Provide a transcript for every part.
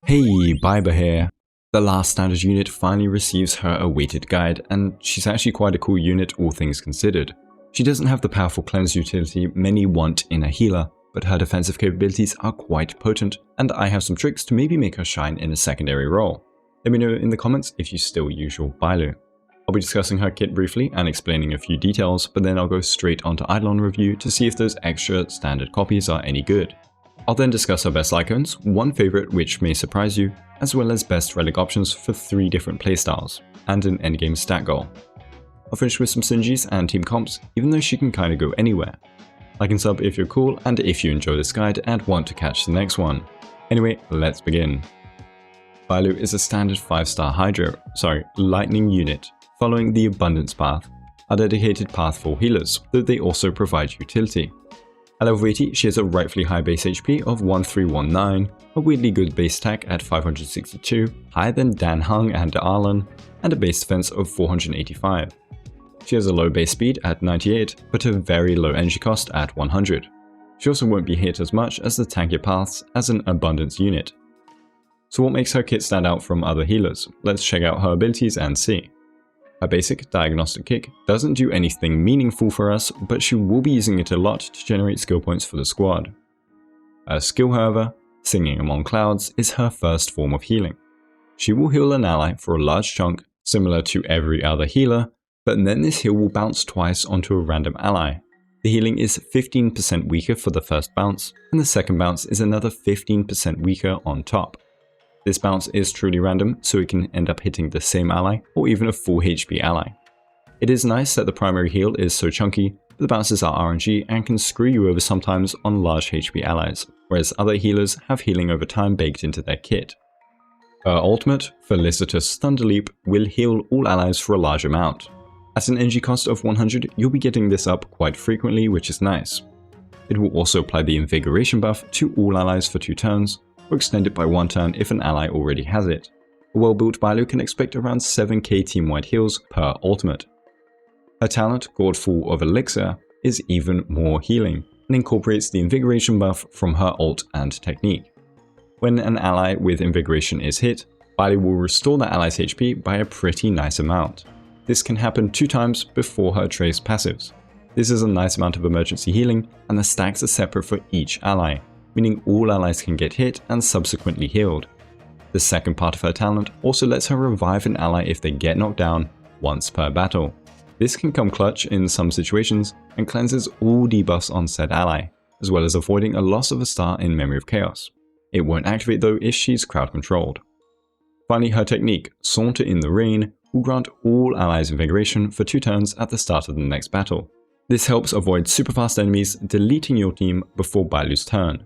Hey, Bailu here. The last standard unit finally receives her awaited guide, and she's actually quite a cool unit all things considered. She doesn't have the powerful cleanse utility many want in a healer, but her defensive capabilities are quite potent, and I have some tricks to maybe make her shine in a secondary role. Let me know in the comments if you still use your Bailu. I'll be discussing her kit briefly and explaining a few details, but then I'll go straight onto Eidolon review to see if those extra standard copies are any good. I'll then discuss her best icons, one favorite which may surprise you, as well as best relic options for 3 different playstyles, and an endgame stat goal. I'll finish with some synergies and team comps, even though she can kinda go anywhere. Like and sub if you're cool, and if you enjoy this guide and want to catch the next one. Anyway, let's begin. Bailu is a standard 5-star lightning unit, following the abundance path, a dedicated path for healers, though they also provide utility. At level 80, she has a rightfully high base HP of 1319, a weirdly good base attack at 562, higher than Dan Heng and Eidolon, and a base defense of 485. She has a low base speed at 98, but a very low energy cost at 100. She also won't be hit as much as the tankier paths as an abundance unit. So what makes her kit stand out from other healers? Let's check out her abilities and see. Her basic diagnostic kick doesn't do anything meaningful for us, but she will be using it a lot to generate skill points for the squad. Her skill, however, Singing Among Clouds, is her first form of healing. She will heal an ally for a large chunk, similar to every other healer, but then this heal will bounce twice onto a random ally. The healing is 15% weaker for the first bounce, and the second bounce is another 15% weaker on top. This bounce is truly random, so it can end up hitting the same ally or even a full HP ally. It is nice that the primary heal is so chunky, but the bounces are RNG and can screw you over sometimes on large HP allies, whereas other healers have healing over time baked into their kit. Her ultimate, Felicitous Thunderleap, will heal all allies for a large amount. At an energy cost of 100, you'll be getting this up quite frequently, which is nice. It will also apply the Invigoration buff to all allies for 2 turns, or extend it by 1 turn if an ally already has it. A well-built Bailu can expect around 7k team-wide heals per ultimate. Her talent, Gourd Full of Elixir, is even more healing, and incorporates the Invigoration buff from her ult and technique. When an ally with Invigoration is hit, Bailu will restore that ally's HP by a pretty nice amount. This can happen 2 times before her Trace passives. This is a nice amount of emergency healing, and the stacks are separate for each ally, meaning all allies can get hit and subsequently healed. The second part of her talent also lets her revive an ally if they get knocked down once per battle. This can come clutch in some situations and cleanses all debuffs on said ally, as well as avoiding a loss of a star in Memory of Chaos. It won't activate though if she's crowd controlled. Finally, her technique, Saunter in the Rain, will grant all allies Invigoration for 2 turns at the start of the next battle. This helps avoid super fast enemies deleting your team before Bailu's turn.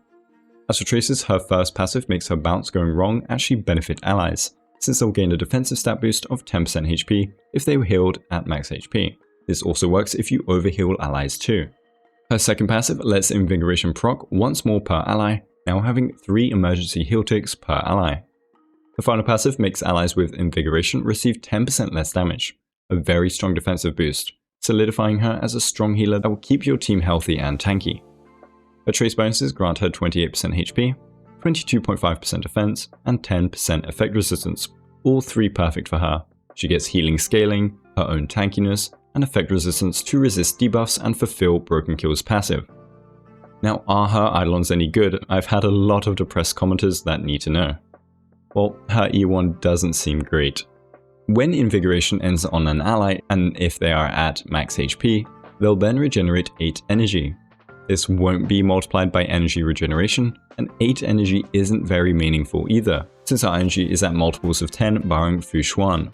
As for Traces, her first passive makes her bounce going wrong actually benefit allies, since they'll gain a defensive stat boost of 10% HP if they were healed at max HP. This also works if you overheal allies too. Her second passive lets Invigoration proc once more per ally, now having 3 emergency heal ticks per ally. The final passive makes allies with Invigoration receive 10% less damage, a very strong defensive boost, solidifying her as a strong healer that will keep your team healthy and tanky. Her trace bonuses grant her 28% HP, 22.5% defense, and 10% effect resistance, all 3 perfect for her. She gets healing scaling, her own tankiness, and effect resistance to resist debuffs and fulfill Broken Kill's passive. Now, are her Eidolons any good? I've had a lot of depressed commenters that need to know. Well, her E1 doesn't seem great. When Invigoration ends on an ally, and if they are at max HP, they'll then regenerate 8 energy. This won't be multiplied by energy regeneration, and 8 energy isn't very meaningful either, since our energy is at multiples of 10 barring Fu Xuan.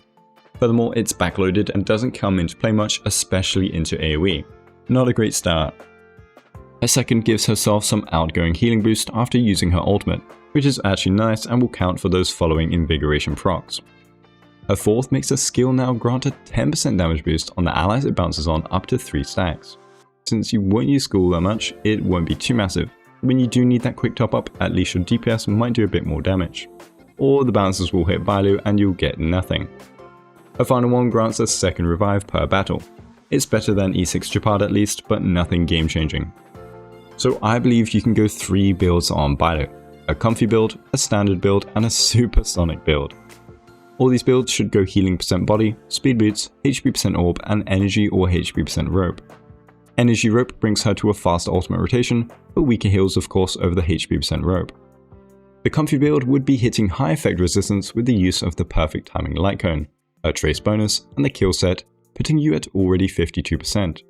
Furthermore, it's backloaded and doesn't come into play much, especially into AoE. Not a great start. Her second gives herself some outgoing healing boost after using her ultimate, which is actually nice and will count for those following Invigoration procs. Her fourth makes her skill now grant a 10% damage boost on the allies it bounces on up to 3 stacks. Since you won't use school that much, it won't be too massive. When you do need that quick top up, at least your DPS might do a bit more damage. Or the bounces will hit Bailu and you'll get nothing. Her final one grants a second revive per battle. It's better than E6 Japad at least, but nothing game changing. So I believe you can go 3 builds on Bailu. a comfy build, a standard build, and a supersonic build. All these builds should go healing % body, speed boots, HP % orb, and energy or HP % rope. Energy rope brings her to a faster ultimate rotation, but weaker heals of course over the HP % rope. The comfy build would be hitting high effect resistance with the use of the perfect timing light cone, a trace bonus, and the kill set, putting you at already 52%.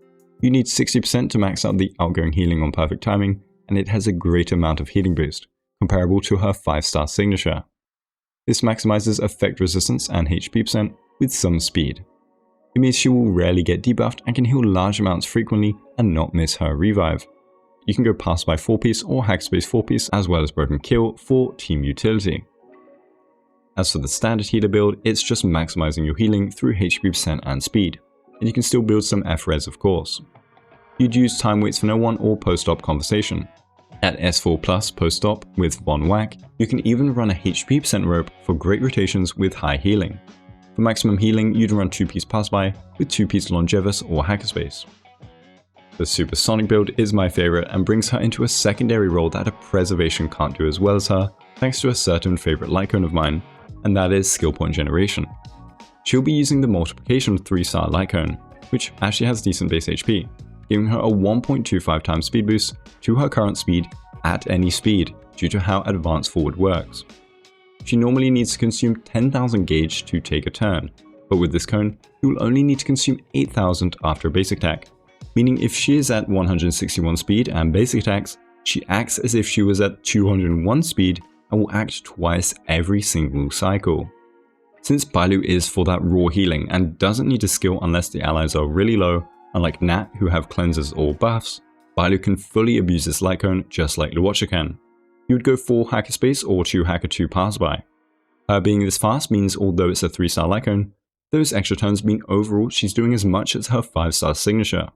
You need 60% to max out the outgoing healing on perfect timing, and it has a great amount of healing boost, comparable to her 5-star signature. This maximizes effect resistance and HP% with some speed. It means she will rarely get debuffed and can heal large amounts frequently and not miss her revive. You can go pass by 4-piece or hackspace 4-piece as well as broken kill for team utility. As for the standard healer build, it's just maximizing your healing through HP% and speed, and you can still build some F-res of course. You'd use time waits for no one or post-op conversation. At S4 plus post-op with 1 whack, you can even run a HP% rope for great rotations with high healing. For maximum healing, you'd run 2-piece pass-by with 2-piece longevous or hackerspace. The supersonic build is my favorite and brings her into a secondary role that a preservation can't do as well as her, thanks to a certain favorite light cone of mine, and that is skill point generation. She'll be using the multiplication 3-star light cone, which actually has decent base HP, giving her a 1.25 times speed boost to her current speed at any speed due to how advanced forward works. She normally needs to consume 10,000 gauge to take a turn, but with this cone, you will only need to consume 8,000 after a basic attack, meaning if she is at 161 speed and basic attacks, she acts as if she was at 201 speed and will act twice every single cycle. Since Bailu is for that raw healing and doesn't need a skill unless the allies are really low, unlike Nat who have cleansers or buffs, Bailu can fully abuse this light cone just like Luocha can. You would go 4 hackerspace or 2 hacker 2 pass-by. Her being this fast means although it's a 3-star light cone, those extra turns mean overall she's doing as much as her 5-star signature,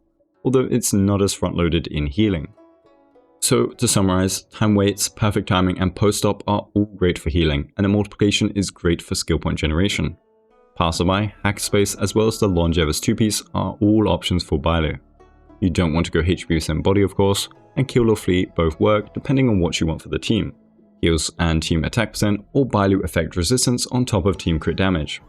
although it's not as front-loaded in healing. So to summarize, time waits, perfect timing, and post-op are all great for healing, and a multiplication is great for skill point generation. Passerby, hackerspace, as well as the longevous 2-piece are all options for Bailu. You don't want to go HP% body of course, and kill or flee both work depending on what you want for the team. Heals and team attack %, or Bailu effect resistance on top of team crit damage.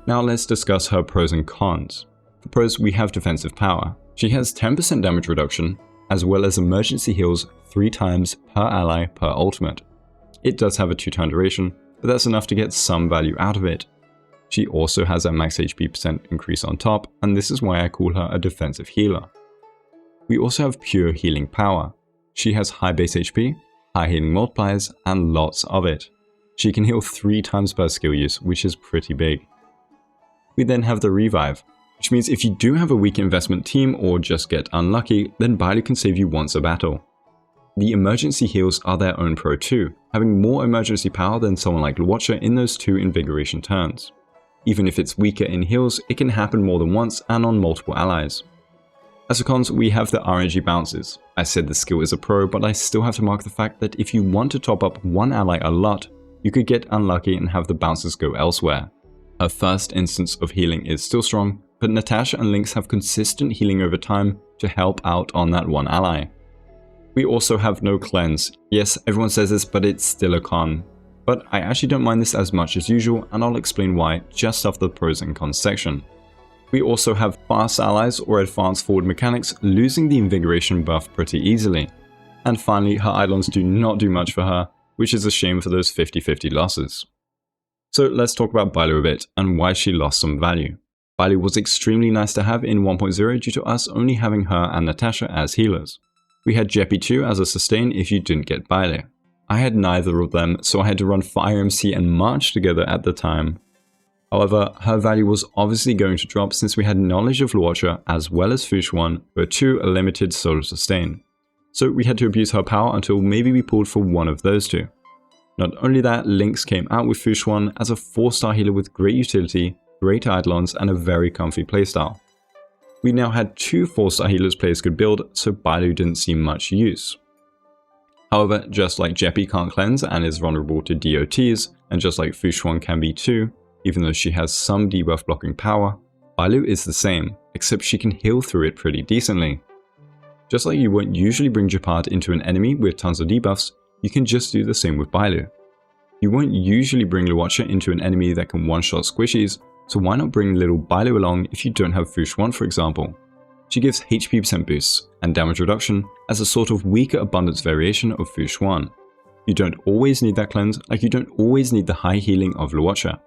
Now let's discuss her pros and cons. For pros, we have defensive power. She has 10% damage reduction, as well as emergency heals 3 times per ally per ultimate. It does have a 2-turn duration, but that's enough to get some value out of it. She also has a max HP% increase on top, and this is why I call her a defensive healer. We also have pure healing power. She has high base HP, high healing multipliers, and lots of it. She can heal 3 times per skill use, which is pretty big. We then have the revive, which means if you do have a weak investment team or just get unlucky, then Bailu can save you once a battle. The emergency heals are their own pro too, having more emergency power than someone like Luocha in those 2 invigoration turns. Even if it's weaker in heals, it can happen more than once and on multiple allies. As for cons, we have the RNG bounces. I said the skill is a pro, but I still have to mark the fact that if you want to top up one ally a lot, you could get unlucky and have the bounces go elsewhere. Her first instance of healing is still strong, but Natasha and Lynx have consistent healing over time to help out on that one ally. We also have no cleanse. Yes, everyone says this, but it's still a con. But I actually don't mind this as much as usual, and I'll explain why just after the pros and cons section. We also have fast allies or advanced forward mechanics losing the invigoration buff pretty easily. And finally, her Eidolons do not do much for her, which is a shame for those 50-50 losses. So let's talk about Bailu a bit, and why she lost some value. Bailu was extremely nice to have in 1.0 due to us only having her and Natasha as healers. We had Jeppy too as a sustain if you didn't get Bailu. I had neither of them, so I had to run Fire MC and March together at the time. However, her value was obviously going to drop since we had knowledge of Luocha as well as Fu Xuan, who are 2 a limited solo sustain. So we had to abuse her power until maybe we pulled for one of those 2. Not only that, Lynx came out with Fu Xuan as a 4-star healer with great utility, great Eidolons, and a very comfy playstyle. We now had 2 4-star healers players could build, so Bailu didn't see much use. However, just like Jeppy can't cleanse and is vulnerable to DOTs, and just like Fu Xuan can be too, even though she has some debuff blocking power, Bailu is the same, except she can heal through it pretty decently. Just like you won't usually bring Japard into an enemy with tons of debuffs, you can just do the same with Bailu. You won't usually bring Luocha into an enemy that can one-shot squishies, so why not bring little Bailu along if you don't have Fu Xuan, for example? She gives HP % boosts and damage reduction as a sort of weaker abundance variation of Fu Xuan. You don't always need that cleanse, like you don't always need the high healing of Luocha.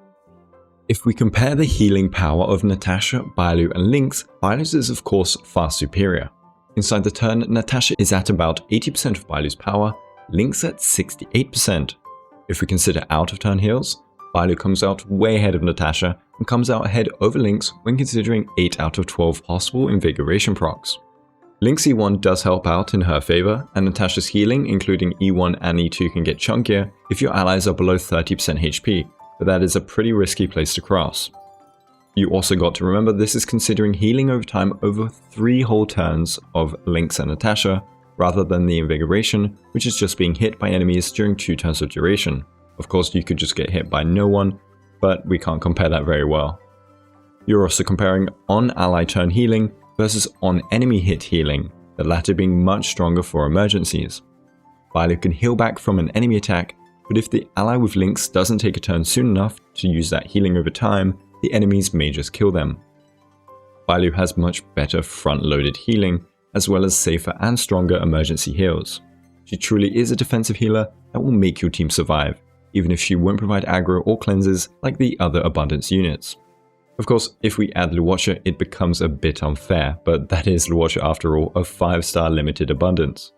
If we compare the healing power of Natasha, Bailu and Lynx, Bailu's is of course far superior. Inside the turn, Natasha is at about 80% of Bailu's power, Lynx at 68%. If we consider out of turn heals, Bailu comes out way ahead of Natasha and comes out ahead over Lynx when considering 8 out of 12 possible invigoration procs. Lynx E1 does help out in her favor, and Natasha's healing, including E1 and E2, can get chunkier if your allies are below 30% HP, but that is a pretty risky place to cross. You also got to remember this is considering healing over time over 3 whole turns of Lynx and Natasha, rather than the invigoration, which is just being hit by enemies during 2 turns of duration. Of course, you could just get hit by no one, but we can't compare that very well. You're also comparing on ally turn healing versus on enemy hit healing, the latter being much stronger for emergencies. Bailu can heal back from an enemy attack, but if the ally with Lynx doesn't take a turn soon enough to use that healing over time, the enemies may just kill them. Bailu has much better front-loaded healing, as well as safer and stronger emergency heals. She truly is a defensive healer that will make your team survive, even if she won't provide aggro or cleanses like the other abundance units. Of course, if we add Luocha, it becomes a bit unfair, but that is Luocha after all, a 5-star limited abundance.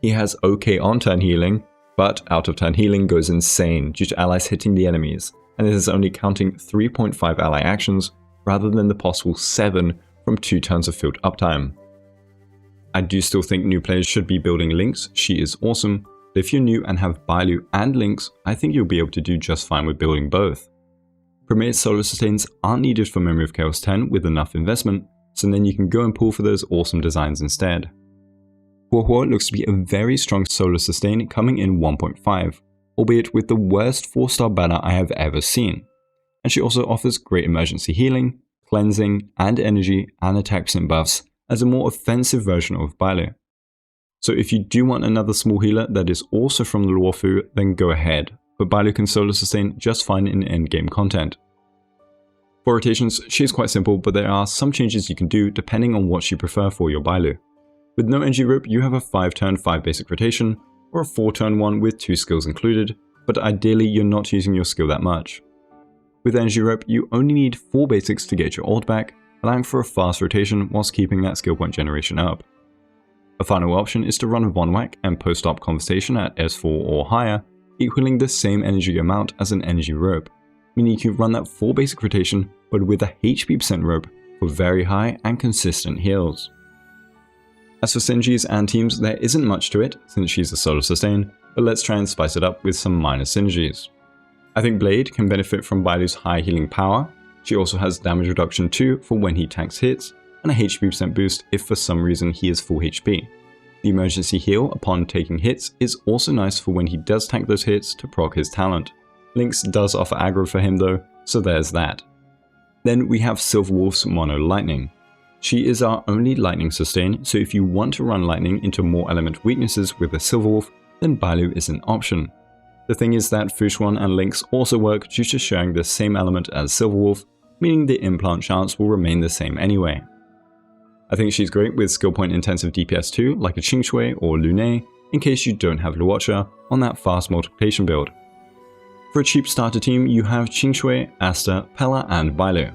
He has okay on-turn healing, but out-of-turn healing goes insane due to allies hitting the enemies, and it is only counting 3.5 ally actions rather than the possible 7 from 2 turns of field uptime. I do still think new players should be building Lynx, she is awesome, but if you're new and have Bailu and Lynx, I think you'll be able to do just fine with building both. Premier solo sustains aren't needed for Memory of Chaos 10 with enough investment, so then you can go and pull for those awesome designs instead. Huo Huo looks to be a very strong solo sustain coming in 1.5, albeit with the worst 4-star banner I have ever seen. And she also offers great emergency healing, cleansing, and energy and attack % buffs as a more offensive version of Bailu. So if you do want another small healer that is also from the Luo Fu, then go ahead, but Bailu can solo sustain just fine in endgame content. For rotations, she is quite simple, but there are some changes you can do depending on what you prefer for your Bailu. With no energy rope, you have a 5-turn 5 basic rotation, or a 4-turn one with 2 skills included, but ideally you're not using your skill that much. With energy rope, you only need 4 basics to get your ult back, allowing for a fast rotation whilst keeping that skill point generation up. A final option is to run a Von Whack and post-op conversation at S4 or higher, equaling the same energy amount as an energy rope, meaning you can run that 4 basic rotation but with a HP % rope for very high and consistent heals. As for Synergies and teams, there isn't much to it since she's a solo sustain, but let's try and spice it up with some minor synergies. I think Blade can benefit from Bailu's high healing power. She also has damage reduction too for when he tanks hits, and a HP % boost if for some reason he is full HP. The emergency heal upon taking hits is also nice for when he does tank those hits to proc his talent. Lynx does offer aggro for him though, so there's that. Then we have Silverwolf's Mono Lightning. She is our only lightning sustain, so if you want to run lightning into more element weaknesses with a Silverwolf, then Bailu is an option. The thing is that Fu Xuan and Lynx also work due to sharing the same element as Silverwolf, meaning the implant chance will remain the same anyway. I think she's great with skill point intensive DPS too, like a Qingshui or Lune, in case you don't have Luocha on that fast multiplication build. For a cheap starter team, you have Qingshui, Asta, Pella and Bailu.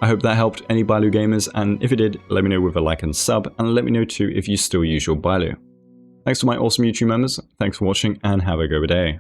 I hope that helped any Bailu gamers, and if it did, let me know with a like and sub, and let me know too if you still use your Bailu. Thanks to my awesome YouTube members, thanks for watching and have a good day.